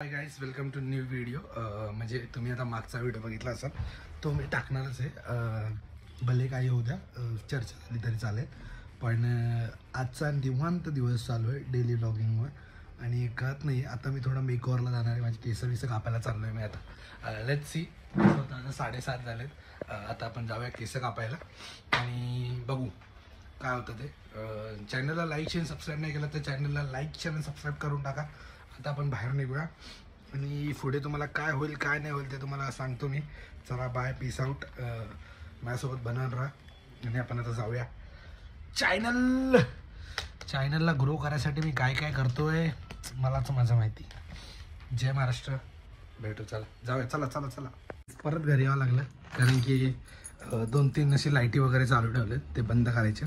High guys, welcome to new video. म्हणजे तुम्ही आता मागचा व्हिडिओ बघितला असाल तो मी टाकणारच आहे. भले काही होऊ द्या, चर्चा झाली तरी चालेल. पण आजचा निवांत दिवस चालू आहे डेली व्लॉगिंगवर. आणि कळत नाही, आता मी थोडा मेकओव्हरला जाणार आहे. माझी केस कापायला चाललो आहे मी आता. Let's see. आता 7:30 झालेत. आता आपण जाऊया केस कापायला आणि बघू काय होतं ते. चॅनलला लाईक शेअर सबस्क्राईब नाही केलं तर चॅनलला लाईक शेअर आणि सबस्क्राईब करून टाका. आता आपण बाहेर निघूया आणि पुढे तुम्हाला काय होईल काय नाही होईल ते तुम्हाला सांगतो मी. चला बाय, पीस आउट. माझ्यासोबत बनवून राहा आणि आपण आता जाऊया चॅनलला ग्रो करायसाठी मी काय काय करतोय मलाच माझं माहिती. जय महाराष्ट्र. भेटू. चला जाऊया. चला चला चला. परत घरी यावं लागलं कारण की 2-3 अशी लाईटी वगैरे चालू ठेवलेत, ते बंद करायचे.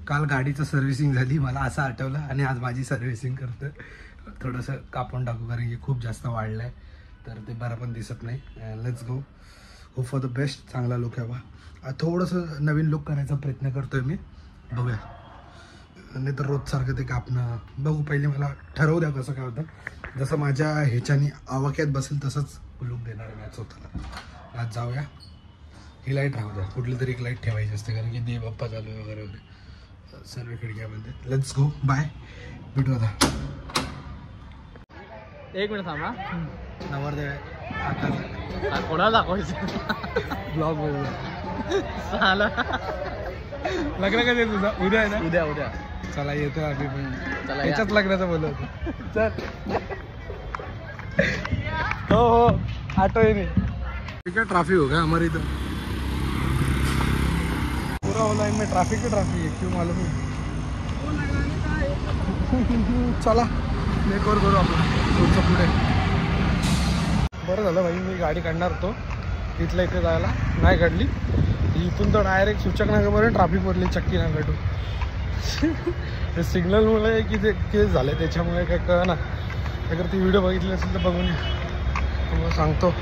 काल गाडीचं सर्व्हिसिंग झाली, मला असं आठवलं आणि आज माझी सर्व्हिसिंग करतोय. थोडंसं कापून टाकू कारण की खूप जास्त वाढलं आहे तर ते बरं पण दिसत नाही. Let's go. Hope for the best. चांगला लुक यावा. थोडंसं नवीन लुक करायचा प्रयत्न करतोय मी. बघूया. नाही तर रोजसारखं ते कापणं बघू. पहिले मला ठरवू द्या कसं काय होतं. जसं माझ्या ह्याच्यानी आवाक्यात बसेल तसंच लुक देणार आहे मॅच स्वतःला. आज जाऊया. ही लाईट राहू द्या, कुठली तरी एक लाईट ठेवायची असते कारण की देव बाप्पा चालू आहे वगैरे वगैरे सर्व खिडक्यामध्ये. Let's go. बाय. भेटू आता. एक मिनिट थांबा. नवरदेव आहे. कोणाला दाखवायचं ब्लॉग बघू. झालं. लग्न कधी आहे तुझं? उद्या आहे ना? उद्या उद्या. चला येतो आम्ही पण. चला याच्याच लग्नाचं बोलत होतो. चल. हो हो ऑटो आहे नाही. ठीक है, ट्रैफिक होगा हमारे इधर. पूरा ऑनलाइन में ट्रैफिक ही ट्रैफिक है. क्यों मालूम है? चला मेकओव्हर करू आपण पुढचं पुढे. बरं झालं भाई, मी गाडी काढणार होतो इथल्या इथे जायला, नाही काढली. इथून तर डायरेक्ट सूचक नाक्यापर्यंत ट्रॅफिक भरली चक्की नाकाटून. ते सिग्नलमुळे की ते केस झाले त्याच्यामुळे काय कळ ना. अगर ती व्हिडिओ बघितली असेल तर बघून तुम्हाला सांगतो.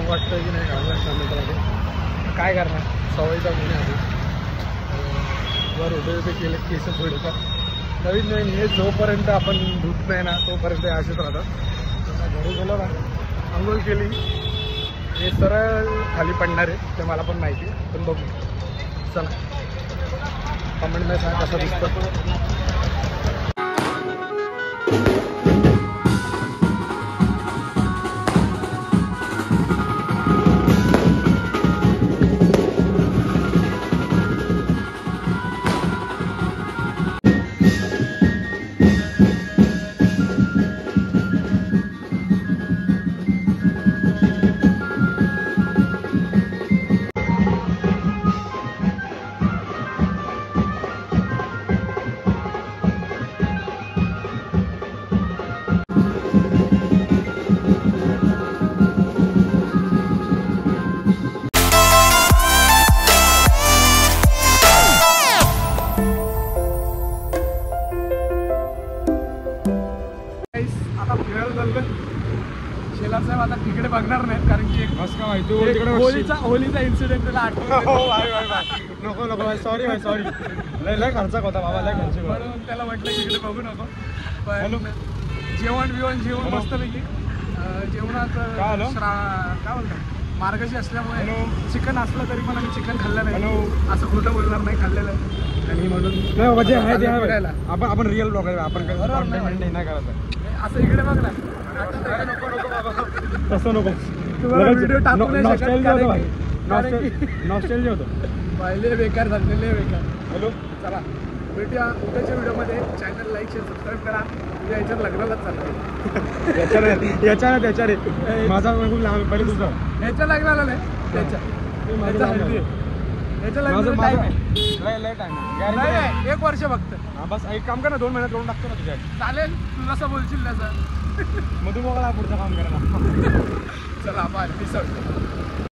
वाटतं की नाही घालणार काय करणार, सवयीचा गुन्हे आधी वर उभे केले केस थोडेफार. नवीन हे जोपर्यंत आपण धुत नाही ना तोपर्यंत असेच राहतात. घरी गेलो ना, आंघोळ केली, हे सरळ खाली पडणार आहे ते मला पण माहिती आहे. पण बघू. चला कमेंटमध्ये सांगा कसं दिसतं. शेलार साहेब आता तिकडे बघणार नाहीत कारण की होलीचा इन्सिडेंट त्याला आठवतो. नको नको सॉरी भाई सॉरी. लय खर्चक होता बाबा, लय खर्च म्हणून त्याला म्हटलं इकडे बघू नको. पण जेवण जेवण मस्तपैकी. जेवणात काय बोलतात मार्गशी असल्यामुळे चिकन असलं तरी पण आम्ही चिकन खाल्लं नाही. असं खोटं बोलणार नाही, खाल्लेलं आहे. आणि म्हणून आपण रिअल ब्लॉगर, आपण नाही करायचं. असं इकडे बघ ना. तसं नको तुम्हाला व्हिडिओ टाकू नाही शकत नॉस्टेल होतं पहिले बेकार झालेले बेकार. हॅलो चला भेटूया उद्याच्या व्हिडिओमध्ये. चॅनल लाईक शेअर सबस्क्राईब करा. उद्या याच्यात लग्नालाच चाललं. याच्या रे माझा खूप लहान पहिले तुझं याच्या लग्नाला नाही त्याच्या याच्या लग्नाला टाईम आहे. लय टाइम नाही, 1 वर्ष फक्त. हा बस एक काम कर ना 2 महिन्यात करून टाकतो ना तुझ्या चालेल तू जसं बोलशील तसं. मग तू बघा पुढचं काम करायला चला बाय. Peace out.